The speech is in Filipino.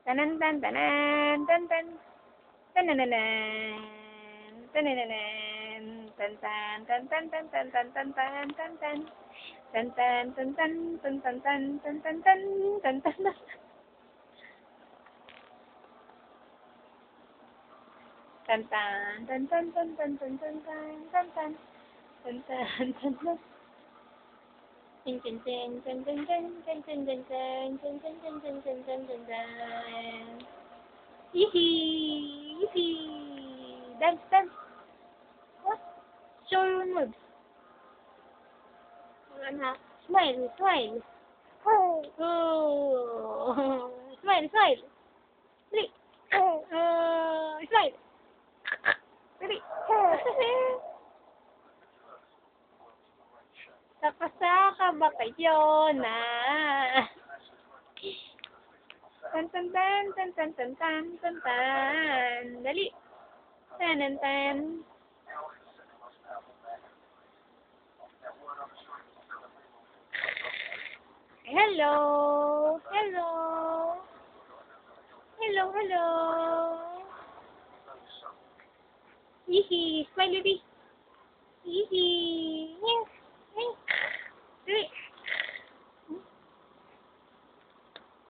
Tanan tan tanan tan tan. Tanananan. Tanananan. Tan tan tan tan tan tan tan tan tan tan tan. Tan tan tan tan tan tan tan tan tan tan tan tan tan. Tan tan tan tan tan tan tan tan tan tan tan. Tan tan tan tan. Chin chin chin chin chin chin chin chin chin chin chin chin chin chin chin chin chin chin. Yee-hee! Yee-hee! Dance, dance! What? Show your moves. Smile, smile. Oh. Smile, smile. Dali. Smile. Dali. Tapos ka ba kayo na? Tan tan tan tan tan tan tan tan tan. Dali. Tan tan tan. Hello. Hello. Hello, hello. Yee-hee. Smile, baby.